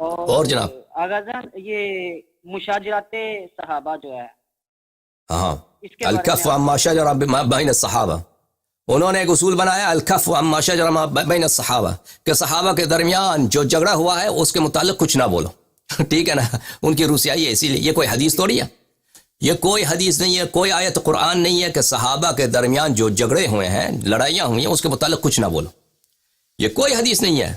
اور اور جناب آغا جان یہ مشاجرات صحابہ جو ہے ہاں اس کے بارے میں الکف آپ عما کیا کہنا شجر چاہیں گے؟ بین الصحابہ، انہوں نے ایک اصول بنایا الکف عما شجر بین الصحابہ، کہ صحابہ کے درمیان جو جھگڑا ہوا ہے اس کے متعلق کچھ نہ بولو ٹھیک ہے نا، ان کی روسیائی ہے، اسی لیے یہ کوئی حدیث تھوڑی ہے، یہ کوئی حدیث نہیں ہے، کوئی آیت قرآن نہیں ہے کہ صحابہ کے درمیان جو جھگڑے ہوئے ہیں، لڑائیاں ہوئی ہیں، اس کے متعلق کچھ نہ بولو، یہ کوئی حدیث نہیں ہے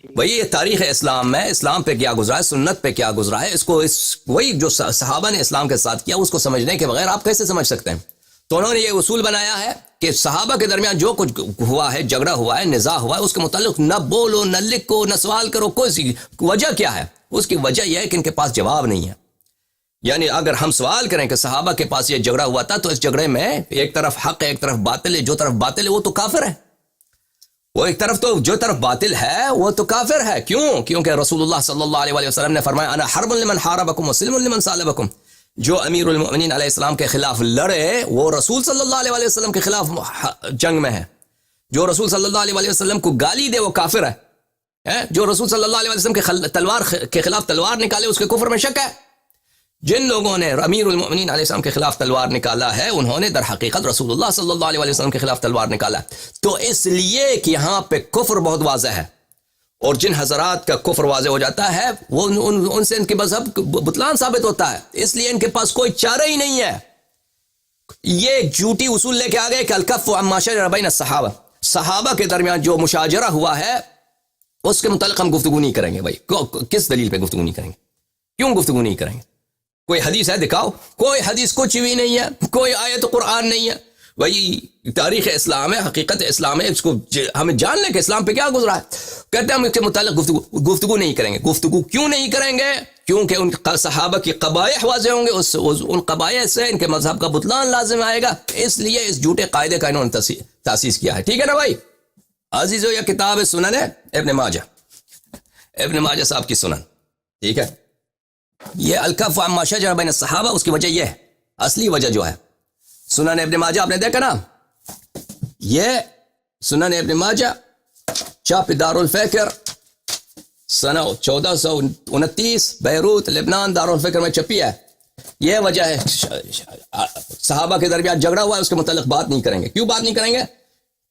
جی بھئی۔ یہ تاریخ اسلام میں اسلام پہ کیا گزرا ہے، سنت پہ کیا گزرا ہے، اس کو وہی جو صحابہ نے اسلام کے ساتھ کیا اس کو سمجھنے کے بغیر آپ کیسے سمجھ سکتے ہیں؟ تو انہوں نے یہ اصول بنایا ہے کہ صحابہ کے درمیان جو کچھ ہوا ہے، جھگڑا ہوا ہے، نزاع ہوا ہے، اس کے متعلق نہ بولو، نہ لکھو، نہ سوال کرو، کوئی سی وجہ کیا ہے؟ اس کی وجہ یہ ہے کہ ان کے پاس جواب نہیں ہے۔ یعنی اگر ہم سوال کریں کہ صحابہ کے پاس یہ جھگڑا ہوا تھا تو اس جھگڑے میں ایک طرف حق ہے ایک طرف باطل ہے، جو طرف باطل ہے وہ تو کافر ہے، وہ ایک طرف تو جو طرف باطل ہے وہ تو کافر ہے۔ کیوں؟ کیونکہ رسول اللہ صلی اللہ علیہ وسلم نے فرمایا انا حرب لمن حاربکم وسلم لمن سالبکم، جو امیر المؤمنین علیہ السلام کے خلاف لڑے وہ رسول صلی اللہ علیہ وسلم کے خلاف جنگ میں ہے، جو رسول صلی اللہ علیہ وسلم کو گالی دے وہ کافر ہے، جو رسول صلی اللہ علیہ وسلم کے تلوار کے خلاف تلوار نکالے اس کے کفر میں شک ہے۔ جن لوگوں نے امیر المؤمنین علیہ السلام کے خلاف تلوار نکالا ہے انہوں نے در حقیقت رسول اللہ صلی اللہ علیہ وسلم کے خلاف تلوار نکالا، تو اس لیے کہ یہاں پہ کفر بہت واضح ہے، اور جن حضرات کا کفر واضح ہو جاتا ہے وہ ان سے ان کے مذہب بطلان ثابت ہوتا ہے، اس لیے ان کے پاس کوئی چارہ ہی نہیں ہے۔ یہ جھوٹی اصول لے کے آ گئے کہ الکف عما شجر بین الصحابہ، صحابہ کے درمیان جو مشاجرہ ہوا ہے اس کے متعلق ہم گفتگو نہیں کریں گے۔ بھائی کس دلیل پہ گفتگو نہیں کریں گے؟ کیوں گفتگو نہیں کریں گے؟ کوئی حدیث ہے دکھاؤ، کوئی حدیث کچھ بھی نہیں ہے، کوئی آیت قرآن نہیں ہے۔ وہی تاریخ اسلام ہے، حقیقت اسلام ہے، اس کو ہمیں جان لیں کہ اسلام پہ کیا گزرا ہے۔ کہتے ہیں ہم اس کے متعلق گفتگو نہیں کریں گے۔ گفتگو کیوں نہیں کریں گے؟ کیونکہ ان صحابہ کی قبائح واضح ہوں گے، ان قبائح سے ان کے مذہب کا بطلان لازم آئے گا، اس لیے اس جھوٹے قاعدے کا انہوں نے تاسیس کیا ہے۔ ٹھیک ہے نا بھائی عزیزو، یہ کتاب سنن ہے ابن ماجہ، ابن ماجہ صاحب کی سنن، ٹھیک ہے۔ یہ الکف عما شجر بین الصحابہ، اس کی وجہ یہ ہے، اصلی وجہ جو ہے سنن ابن ماجہ آپ نے دیکھا نا، یہ سنن ابن ماجہ چاپ دار الفکر سنہ 1429 بیروت لبنان دار الفکر میں چھپی ہے۔ یہ وجہ ہے صحابہ کے درمیان جھگڑا ہوا ہے اس کے متعلق بات نہیں کریں گے۔ کیوں بات نہیں کریں گے؟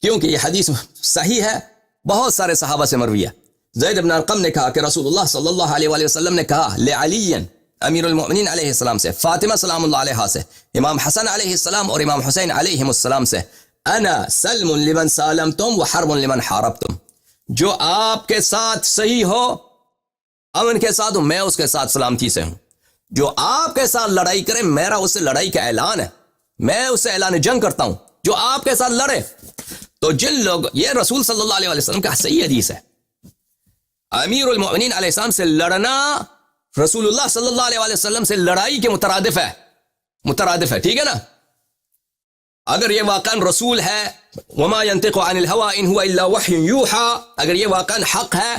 کیونکہ یہ حدیث صحیح ہے، بہت سارے صحابہ سے مروی ہے۔ زید بن ارقم نے کہا کہ رسول اللہ صلی اللہ علیہ وآلہ وسلم نے کہا لعلی امیر المؤمنین علیہ السلام سے، فاطمہ سلام اللہ علیہ سے، امام حسن علیہ السلام اور امام حسین علیہ السلام سے، انا سلم لمن سالمتم وحرب لمن حاربتم، جو آپ کے ساتھ صحیح ہو، امن کے ساتھ ہوں، میں اس کے ساتھ سلامتی سے ہوں، جو آپ کے ساتھ لڑائی کرے میرا اس سے لڑائی کا اعلان ہے، میں اس سے اعلان جنگ کرتا ہوں، جو آپ کے ساتھ لڑے۔ تو جن لوگ، یہ رسول صلی اللہ علیہ وسلم کا صحیح حدیث ہے، امیر المؤمنین علیہ السلام سے لڑنا رسول اللہ صلی اللہ علیہ وسلم سے لڑائی کے مترادف ہے، ٹھیک ہے نا۔ اگر یہ واقعا رسول ہے، وما ينطق عن الهوى ان هو الا وحی یوحى، اگر یہ واقعا حق ہے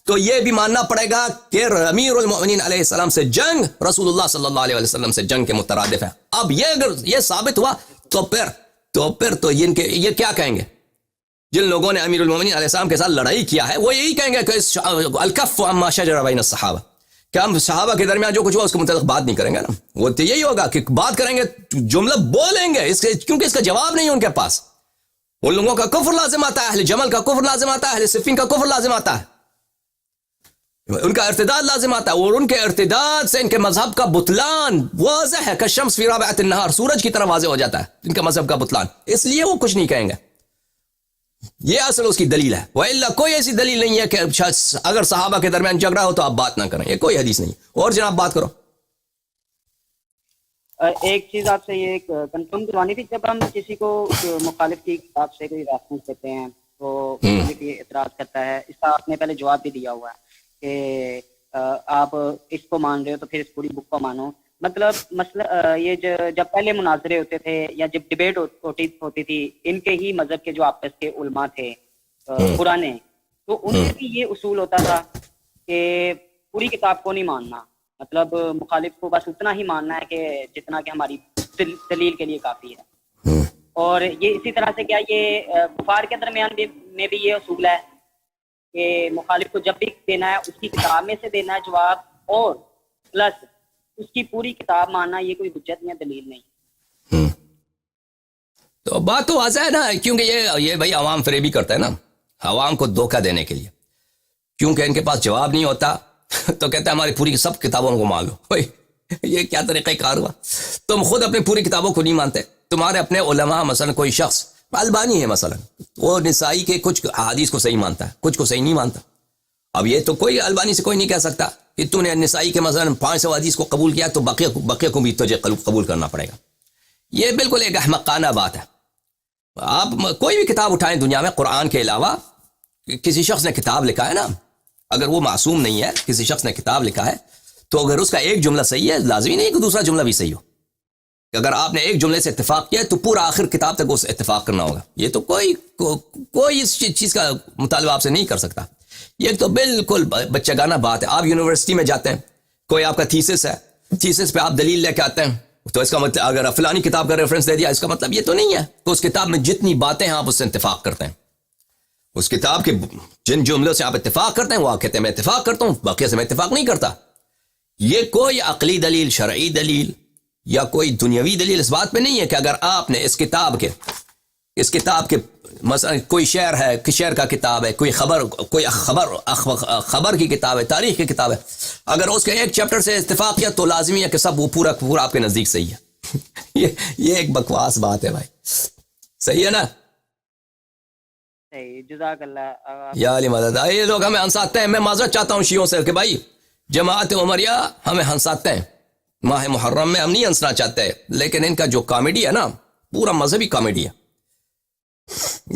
تو یہ بھی ماننا پڑے گا کہ امیر المؤمنین علیہ السلام سے جنگ رسول اللہ صلی اللہ علیہ وسلم سے جنگ کے مترادف ہے۔ اب یہ اگر یہ ثابت ہوا تو پھر یہ کیا کہیں گے؟ جن لوگوں نے امیر المؤمنین علیہ السلام کے ساتھ لڑائی کیا ہے وہ یہی کہیں گے کہ الکف عما شجر بین الصحابہ، کہ ہم صحابہ کے درمیان جو کچھ ہوا اس کے متعلق بات نہیں کریں گے نا۔ وہ تو یہی ہوگا کہ بات کریں گے، جملہ بولیں گے، کیونکہ اس کا جواب نہیں ہے ان کے پاس۔ ان لوگوں کا کفر لازم آتا ہے، اہل جمل کا کفر لازم آتا ہے، اہل صفین کا کفر لازم آتا ہے، ان کا ارتداد لازم آتا ہے، اور ان کے ارتداد سے ان کے مذہب کا بطلان واضح ہے، کالشمس فی رابعۃ النہار، سورج کی طرح واضح ہو جاتا ہے ان کا مذہب کا بطلان، اس لیے وہ کچھ نہیں کہیں گے۔ یہ اصل اس کی دلیل ہے، وَإِلَّا کوئی ایسی دلیل نہیں ہے کہ اگر صحابہ کے درمیان جھگڑا ہو تو آپ بات نہ کریں، یہ کوئی حدیث نہیں۔ اور جناب بات کرو۔ ایک چیز آپ سے یہ کنفرم کروانی تھی، جب ہم کسی کو مخالف کی کتاب سے کوئی ریفرنس دیتے ہیں تو مخالف یہ اعتراض کرتا ہے، اس کا آپ نے پہلے جواب بھی دیا ہوا ہے کہ آپ اس کو مان رہے ہو تو پھر اس پوری بک کو مانو۔ مطلب مسئلہ یہ جب پہلے مناظرے ہوتے تھے یا جب ڈیبیٹ ہوتی تھی، ان کے ہی مذہب کے جو آپس کے علماء تھے پرانے، تو ان میں بھی یہ اصول ہوتا تھا کہ پوری کتاب کو نہیں ماننا، مطلب مخالف کو بس اتنا ہی ماننا ہے کہ جتنا کہ ہماری دلیل کے لیے کافی ہے۔ اور یہ اسی طرح سے کیا یہ کفار کے درمیان میں بھی یہ اصول ہے کہ مخالف کو جب بھی دینا ہے اس کی کتاب میں سے دینا ہے جواب، اور پلس اس کی پوری کتاب ماننا، یہ کوئی حجت یا دلیل نہیں۔ تو بات تو واضح ہے نا، کیونکہ یہ بھائی عوام فریبی کرتا ہے نا، عوام کو دھوکہ دینے کے لیے، کیونکہ ان کے پاس جواب نہیں ہوتا تو کہتا ہے ہماری پوری سب کتابوں کو مان لو۔ یہ کیا طریقہ کار ہوا؟ تم خود اپنی پوری کتابوں کو نہیں مانتے، تمہارے اپنے علماء مثلا کوئی شخص البانی ہے مثلا، وہ نسائی کے کچھ احادیث کو صحیح مانتا ہے، کچھ کو صحیح نہیں مانتا۔ اب یہ تو کوئی البانی سے کوئی نہیں کہہ سکتا کہ تو نے نسائی کے مثلا 500 حدیث کو قبول کیا تو بقیہ کو بھی تجھے قبول کرنا پڑے گا۔ یہ بالکل ایک احمقانہ بات ہے۔ آپ کوئی بھی کتاب اٹھائیں دنیا میں قرآن کے علاوہ، کسی شخص نے کتاب لکھا ہے نا، اگر وہ معصوم نہیں ہے، کسی شخص نے کتاب لکھا ہے تو اگر اس کا ایک جملہ صحیح ہے، لازمی نہیں کہ دوسرا جملہ بھی صحیح ہو۔ کہ اگر آپ نے ایک جملے سے اتفاق کیا ہے تو پورا آخر کتاب تک اس اتفاق کرنا ہوگا۔ یہ تو کوئی اس چیز کا مطالبہ آپ سے نہیں کر سکتا۔ یہ تو بالکل بچگانہ بات ہے۔ آپ یونیورسٹی میں جاتے ہیں، کوئی آپ کا تھیسس ہے، تھیسس پہ آپ دلیل لے کے آتے ہیں، تو اس کا مطلب اگر فلانی کتاب کا ریفرنس دے دیا، اس کا مطلب یہ تو نہیں ہے کہ اس کتاب میں جتنی باتیں ہیں آپ اس سے اتفاق کرتے ہیں۔ اس کتاب کے جن جملوں سے آپ اتفاق کرتے ہیں وہ آپ کہتے ہیں میں اتفاق کرتا ہوں، باقی سے میں اتفاق نہیں کرتا۔ یہ کوئی عقلی دلیل، شرعی دلیل یا کوئی دنیاوی دلیل اس بات پہ نہیں ہے کہ اگر آپ نے اس کتاب کے مثلا کوئی شعر ہے، شعر کا کتاب ہے، کوئی خبر کی کتاب ہے، تاریخ کی کتاب ہے، اگر اس کے ایک چیپٹر سے اتفاق کیا تو لازمی ہے کہ سب وہ پورا آپ کے نزدیک صحیح ہے۔ یہ ایک بکواس بات ہے بھائی، صحیح ہے نا؟ جزاک اللہ یا علی مدد۔ یہ لوگ ہمیں ہنساتے ہیں، میں معذرت چاہتا ہوں شیعوں سے کہ بھائی جماعت عمریہ ہمیں ہنساتے ہیں، ماہ محرم میں ہم نہیں ہنسنا چاہتے، لیکن ان کا جو کامیڈی ہے نا، پورا مذہبی کامیڈی ہے۔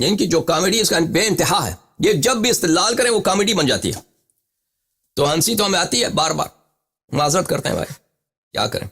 ان کی جو کامیڈی ہے اس کا بے انتہا ہے، یہ جب بھی استدلال کریں وہ کامیڈی بن جاتی ہے۔ تو ہنسی تو ہمیں آتی ہے بار بار، معذرت کرتے ہیں بھائی، کیا کریں۔